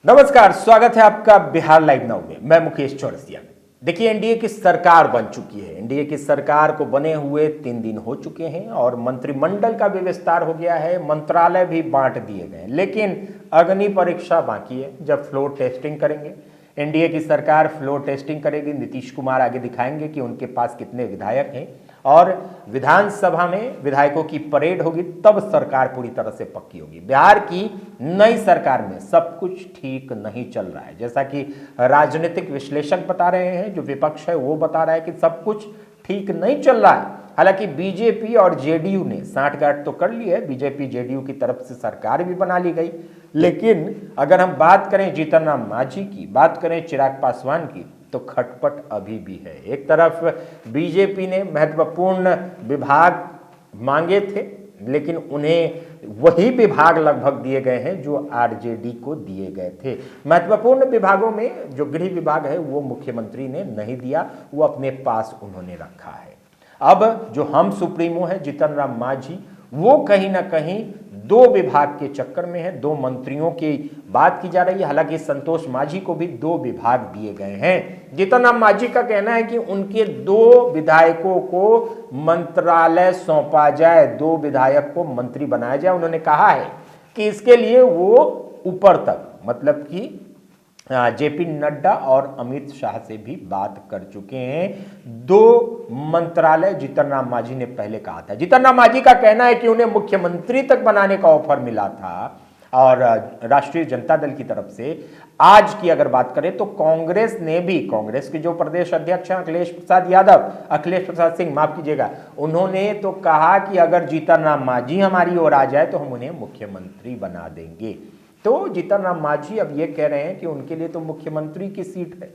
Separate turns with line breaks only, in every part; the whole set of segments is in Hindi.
नमस्कार, स्वागत है आपका बिहार लाइव नाउ में। मैं मुकेश चौरसिया। देखिए, एनडीए की सरकार बन चुकी है। एनडीए की सरकार को बने हुए 3 दिन हो चुके हैं और मंत्रिमंडल का भी विस्तार हो गया है, मंत्रालय भी बांट दिए गए, लेकिन अग्नि परीक्षा बाकी है। जब फ्लोर टेस्टिंग करेंगे, एनडीए की सरकार फ्लोर टेस्टिंग करेगी, नीतीश कुमार आगे दिखाएंगे कि उनके पास कितने विधायक हैं और विधानसभा में विधायकों की परेड होगी, तब सरकार पूरी तरह से पक्की होगी। बिहार की नई सरकार में सब कुछ ठीक नहीं चल रहा है, जैसा कि राजनीतिक विश्लेषक बता रहे हैं, जो विपक्ष है वो बता रहा है कि सब कुछ ठीक नहीं चल रहा है। हालांकि बीजेपी और जेडीयू ने सांठगांठ तो कर ली है, बीजेपी जेडीयू की तरफ से सरकार भी बना ली गई, लेकिन अगर हम बात करें जीतन राम मांझी की, बात करें चिराग पासवान की, तो खटपट अभी भी है। एक तरफ बीजेपी ने महत्वपूर्ण विभाग मांगे थे, लेकिन उन्हें वही विभाग लगभग दिए गए हैं जो आरजेडी को दिए गए थे। महत्वपूर्ण विभागों में जो गृह विभाग है वो मुख्यमंत्री ने नहीं दिया, वो अपने पास उन्होंने रखा है। अब जो हम सुप्रीमो है जीतन राम मांझी, वो कहीं ना कहीं 2 विभाग के चक्कर में है। 2 मंत्रियों की बात की जा रही है। हालांकि संतोष मांझी को भी 2 विभाग दिए गए हैं। जीतन राम मांझी का कहना है कि उनके 2 विधायकों को मंत्रालय सौंपा जाए, 2 विधायक को मंत्री बनाया जाए। उन्होंने कहा है कि इसके लिए वो ऊपर तक, मतलब कि जेपी नड्डा और अमित शाह से भी बात कर चुके हैं। 2 मंत्रालय जीतन राम मांझी ने पहले कहा था। जीतन राम मांझी का कहना है कि उन्हें मुख्यमंत्री तक बनाने का ऑफर मिला था और राष्ट्रीय जनता दल की तरफ से। आज की अगर बात करें तो कांग्रेस ने भी, कांग्रेस के जो प्रदेश अध्यक्ष हैं अखिलेश प्रसाद सिंह, माफ कीजिएगा, उन्होंने तो कहा कि अगर जीतन राम मांझी हमारी ओर आ जाए तो हम उन्हें मुख्यमंत्री बना देंगे। तो जीतन राम मांझी अब ये कह रहे हैं कि उनके लिए तो मुख्यमंत्री की सीट है,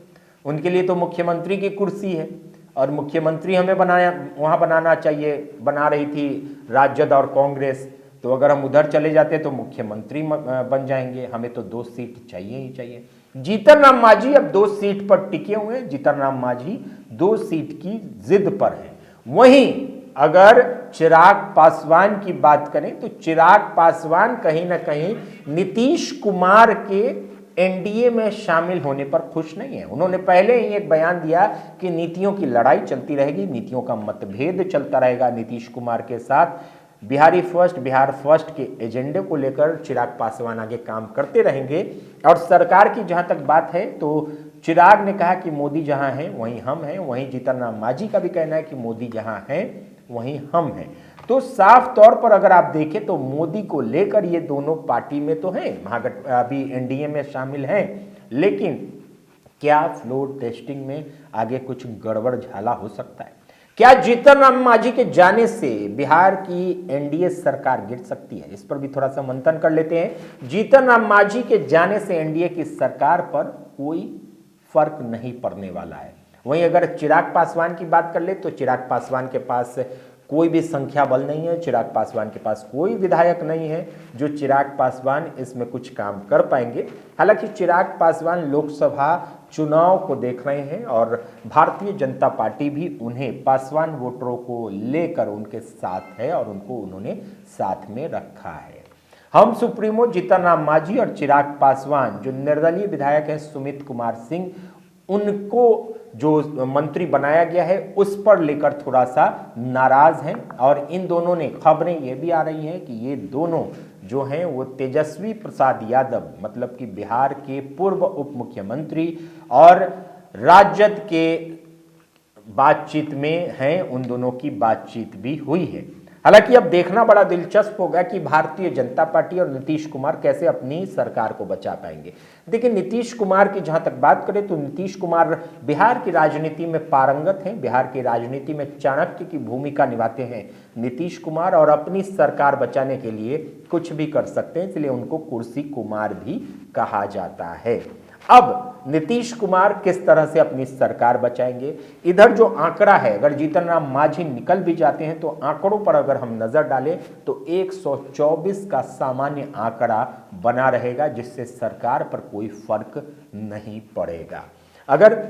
उनके लिए तो मुख्यमंत्री की कुर्सी है और मुख्यमंत्री हमें वहां बनाना चाहिए, बना रही थी राजद और कांग्रेस। तो अगर हम उधर चले जाते तो मुख्यमंत्री बन जाएंगे, हमें तो 2 सीट चाहिए ही चाहिए। जीतन राम मांझी अब 2 सीट पर टिके हुए हैं। जीतन राम मांझी 2 सीट की जिद पर है। वहीं अगर चिराग पासवान की बात करें तो चिराग पासवान कहीं ना कहीं नीतीश कुमार के एनडीए में शामिल होने पर खुश नहीं है। उन्होंने पहले ही एक बयान दिया कि नीतियों की लड़ाई चलती रहेगी, नीतियों का मतभेद चलता रहेगा नीतीश कुमार के साथ। बिहारी फर्स्ट, बिहार फर्स्ट के एजेंडे को लेकर चिराग पासवान आगे काम करते रहेंगे। और सरकार की जहां तक बात है तो चिराग ने कहा कि मोदी जहां हैं वहीं हम हैं, वहीं जीतन राम मांझी का भी कहना है कि मोदी जहां हैं वहीं हम हैं। तो साफ तौर पर अगर आप देखें तो मोदी को लेकर ये दोनों पार्टी में तो हैं, अभी एनडीए में शामिल हैं, लेकिन क्या फ्लोर टेस्टिंग में आगे कुछ गड़बड़ झाला हो सकता है? क्या जीतन राम मांझी के जाने से बिहार की एनडीए सरकार गिर सकती है? इस पर भी थोड़ा सा मंथन कर लेते हैं। जीतन राम मांझी के जाने से एनडीए की सरकार पर कोई फर्क नहीं पड़ने वाला है। वहीं अगर चिराग पासवान की बात कर ले तो चिराग पासवान के पास कोई भी संख्या बल नहीं है, चिराग पासवान के पास कोई विधायक नहीं है जो चिराग पासवान इसमें कुछ काम कर पाएंगे। हालांकि चिराग पासवान लोकसभा चुनाव को देख रहे हैं और भारतीय जनता पार्टी भी उन्हें, पासवान वोटरों को लेकर उनके साथ है और उनको उन्होंने साथ में रखा है। हम सुप्रीमो जीतन राम मांझी और चिराग पासवान, जो निर्दलीय विधायक हैं सुमित कुमार सिंह, उनको जो मंत्री बनाया गया है उस पर लेकर थोड़ा सा नाराज हैं। और इन दोनों ने, खबरें ये भी आ रही हैं कि ये दोनों जो हैं वो तेजस्वी प्रसाद यादव, मतलब कि बिहार के पूर्व उप मुख्यमंत्री और राजद के बातचीत में हैं, उन दोनों की बातचीत भी हुई है। हालांकि अब देखना बड़ा दिलचस्प होगा कि भारतीय जनता पार्टी और नीतीश कुमार कैसे अपनी सरकार को बचा पाएंगे। देखिए, नीतीश कुमार की जहां तक बात करें तो नीतीश कुमार बिहार की राजनीति में पारंगत हैं, बिहार की राजनीति में चाणक्य की भूमिका निभाते हैं नीतीश कुमार, और अपनी सरकार बचाने के लिए कुछ भी कर सकते हैं, इसलिए उनको कुर्सी कुमार भी कहा जाता है। अब नीतीश कुमार किस तरह से अपनी सरकार बचाएंगे? इधर जो आंकड़ा है, अगर जीतन राम मांझी निकल भी जाते हैं तो आंकड़ों पर अगर हम नजर डालें तो 124 का सामान्य आंकड़ा बना रहेगा, जिससे सरकार पर कोई फर्क नहीं पड़ेगा। अगर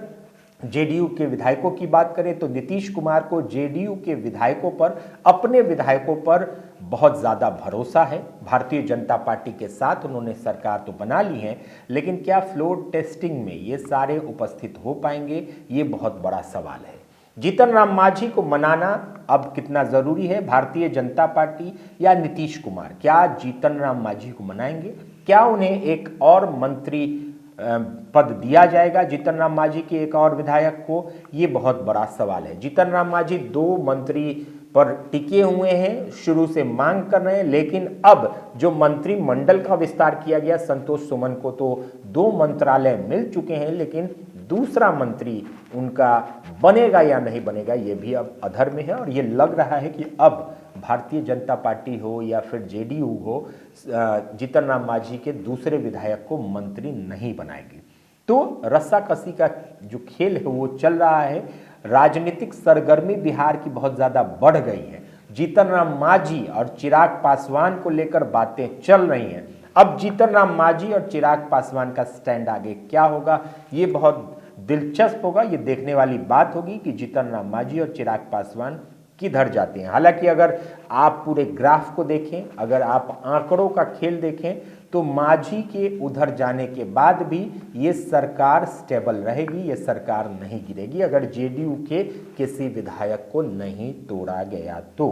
जेडीयू के विधायकों की बात करें तो नीतीश कुमार को जेडीयू के विधायकों पर, अपने विधायकों पर बहुत ज़्यादा भरोसा है। भारतीय जनता पार्टी के साथ उन्होंने सरकार तो बना ली है, लेकिन क्या फ्लोर टेस्टिंग में ये सारे उपस्थित हो पाएंगे, ये बहुत बड़ा सवाल है। जीतन राम मांझी को मनाना अब कितना ज़रूरी है? भारतीय जनता पार्टी या नीतीश कुमार क्या जीतन राम मांझी को मनाएंगे? क्या उन्हें एक और मंत्री पद दिया जाएगा जीतन राम मांझी के एक और विधायक को? ये बहुत बड़ा सवाल है। जीतन राम मांझी 2 मंत्री पर टिके हुए हैं, शुरू से मांग कर रहे हैं, लेकिन अब जो मंत्रिमंडल का विस्तार किया गया, संतोष सुमन को तो 2 मंत्रालय मिल चुके हैं, लेकिन दूसरा मंत्री उनका बनेगा या नहीं बनेगा ये भी अब अधर में है। और ये लग रहा है कि अब भारतीय जनता पार्टी हो या फिर जेडीयू हो, जीतन राम मांझी के दूसरे विधायक को मंत्री नहीं बनाएगी। तो रस्साकसी का जो खेल है वो चल रहा है। राजनीतिक सरगर्मी बिहार की बहुत ज़्यादा बढ़ गई है। जीतन राम मांझी और चिराग पासवान को लेकर बातें चल रही हैं। अब जीतन राम मांझी और चिराग पासवान का स्टैंड आगे क्या होगा, ये बहुत दिलचस्प होगा। ये देखने वाली बात होगी कि जीतन राम मांझी और चिराग पासवान किधर जाते हैं। हालांकि अगर आप पूरे ग्राफ को देखें, अगर आप आंकड़ों का खेल देखें, तो मांझी के उधर जाने के बाद भी ये सरकार स्टेबल रहेगी, ये सरकार नहीं गिरेगी अगर जेडीयू के किसी विधायक को नहीं तोड़ा गया तो।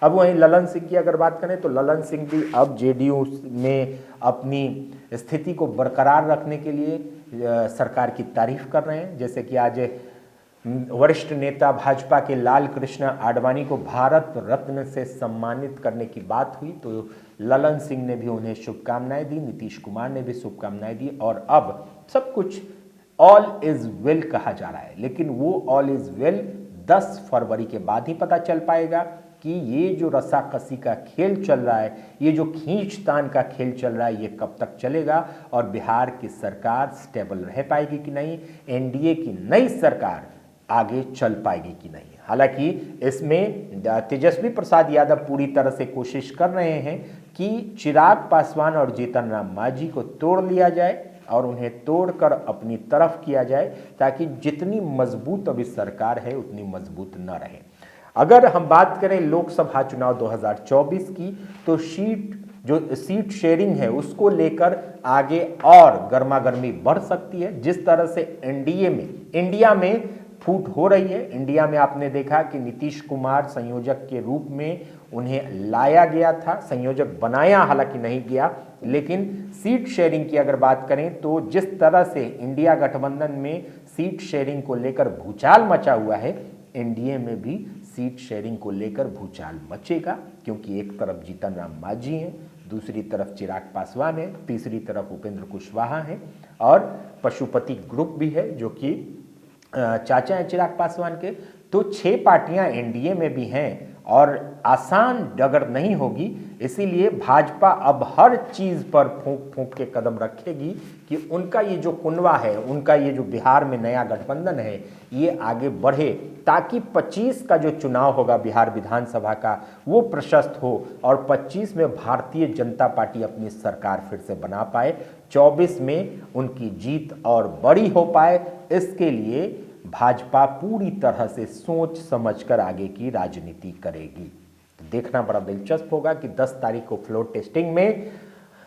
अब वहीं ललन सिंह की अगर बात करें तो ललन सिंह भी अब जेडीयू में अपनी स्थिति को बरकरार रखने के लिए सरकार की तारीफ कर रहे हैं। जैसे कि आज वरिष्ठ नेता भाजपा के लाल कृष्ण आडवाणी को भारत रत्न से सम्मानित करने की बात हुई, तो ललन सिंह ने भी उन्हें शुभकामनाएं दी, नीतीश कुमार ने भी शुभकामनाएं दी, और अब सब कुछ ऑल इज वेल कहा जा रहा है। लेकिन वो ऑल इज वेल 10 फरवरी के बाद ही पता चल पाएगा कि ये जो रस्साकसी का खेल चल रहा है, ये जो खींचतान का खेल चल रहा है, ये कब तक चलेगा और बिहार की सरकार स्टेबल रह पाएगी कि नहीं, एनडीए की नई सरकार आगे चल पाएगी कि नहीं। हालांकि इसमें तेजस्वी प्रसाद यादव पूरी तरह से कोशिश कर रहे हैं कि चिराग पासवान और जीतन राम मांझी को तोड़ लिया जाए और उन्हें तोड़कर अपनी तरफ किया जाए, ताकि जितनी मजबूत अभी सरकार है उतनी मजबूत न रहे। अगर हम बात करें लोकसभा चुनाव 2024 की, तो सीट शेयरिंग है उसको लेकर आगे और गर्मागर्मी बढ़ सकती है। जिस तरह से इंडिया में फूट हो रही है, इंडिया में आपने देखा कि नीतीश कुमार संयोजक के रूप में उन्हें लाया गया था, संयोजक बनाया हालांकि नहीं गया, लेकिन सीट शेयरिंग की अगर बात करें तो जिस तरह से इंडिया गठबंधन में सीट शेयरिंग को लेकर भूचाल मचा हुआ है, एनडीए में भी सीट शेयरिंग को लेकर भूचाल मचेगा, क्योंकि एक तरफ जीतन राम मांझी हैं, दूसरी तरफ चिराग पासवान है, तीसरी तरफ उपेंद्र कुशवाहा है, और पशुपति ग्रुप भी है जो कि चाचा हैं चिराग पासवान के। तो 6 पार्टियां एनडीए में भी हैं और आसान डगर नहीं होगी। इसीलिए भाजपा अब हर चीज पर फूंक फूंक के कदम रखेगी कि उनका ये जो कुनवा है, उनका ये जो बिहार में नया गठबंधन है, ये आगे बढ़े, ताकि 25 का जो चुनाव होगा बिहार विधानसभा का, वो प्रशस्त हो और 25 में भारतीय जनता पार्टी अपनी सरकार फिर से बना पाए, 24 में उनकी जीत और बड़ी हो पाए। इसके लिए भाजपा पूरी तरह से सोच समझकर आगे की राजनीति करेगी। तो देखना बड़ा दिलचस्प होगा कि 10 तारीख को फ्लोर टेस्टिंग में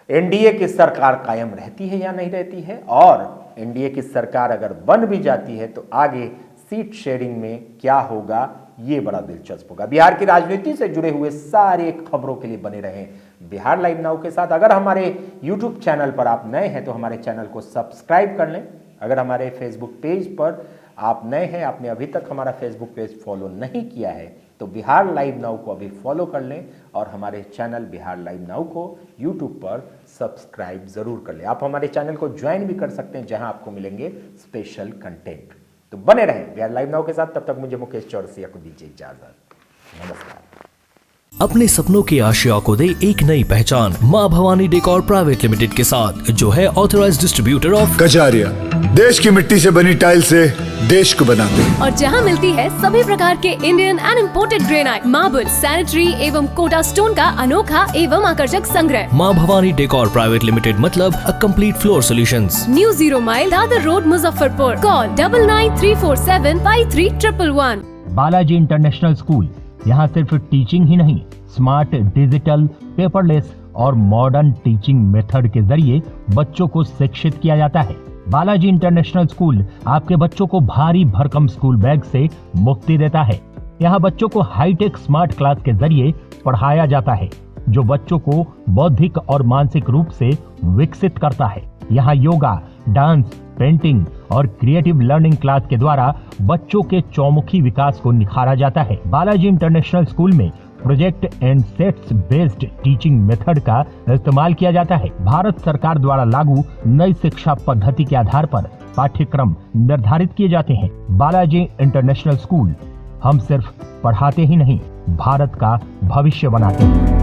एनडीए की सरकार कायम रहती है या नहीं रहती है, और एनडीए की सरकार अगर बन भी जाती है तो आगे सीट शेयरिंग में क्या होगा, ये बड़ा दिलचस्प होगा। बिहार की राजनीति से जुड़े हुए सारे खबरों के लिए बने रहें बिहार लाइव नाउ के साथ। अगर हमारे यूट्यूब चैनल पर आप नए हैं तो हमारे चैनल को सब्सक्राइब कर लें। अगर हमारे फेसबुक पेज पर आप नए हैं, आपने अभी तक हमारा फेसबुक पेज फॉलो नहीं किया है, तो बिहार लाइव नाउ को अभी फॉलो कर लें और हमारे चैनल बिहार लाइव नाउ को यूट्यूब पर सब्सक्राइब जरूर कर लें। आप हमारे चैनल को ज्वाइन भी कर सकते हैं, जहां आपको मिलेंगे स्पेशल कंटेंट। तो बने रहें बिहार लाइव नाउ के साथ। तब तक मुझे मुकेश चौरसिया को दीजिए इजाजत। नमस्कार।
अपने सपनों के आशिया को दे एक नई पहचान माँ भवानी डेकोर प्राइवेट लिमिटेड के साथ, जो है ऑथराइज्ड डिस्ट्रीब्यूटर ऑफ
कजारिया। देश की मिट्टी से बनी टाइल से देश को बनाते हैं।
और जहां मिलती है सभी प्रकार के Indian and imported granite, marble, sanitary एवं कोटा स्टोन का अनोखा एवं आकर्षक संग्रह।
माँ भवानी डेकोर प्राइवेट लिमिटेड मतलब a complete floor solutions.
New 0 mile Dadar road, Muzaffarpur. Call 9934753111।
Balaji international school, यहाँ सिर्फ टीचिंग ही नहीं, स्मार्ट, डिजिटल, पेपरलेस और मॉडर्न टीचिंग मेथड के जरिए बच्चों को शिक्षित किया जाता है। बालाजी इंटरनेशनल स्कूल आपके बच्चों को भारी भरकम स्कूल बैग से मुक्ति देता है। यहाँ बच्चों को हाईटेक स्मार्ट क्लास के जरिए पढ़ाया जाता है, जो बच्चों को बौद्धिक और मानसिक रूप से विकसित करता है। यहाँ योगा, डांस, पेंटिंग और क्रिएटिव लर्निंग क्लास के द्वारा बच्चों के चौमुखी विकास को निखारा जाता है। बालाजी इंटरनेशनल स्कूल में project and sets based teaching method का इस्तेमाल किया जाता है। भारत सरकार द्वारा लागू नई शिक्षा पद्धति के आधार पर पाठ्यक्रम निर्धारित किए जाते हैं। बालाजी इंटरनेशनल स्कूल, हम सिर्फ पढ़ाते ही नहीं, भारत का भविष्य बनाते हैं।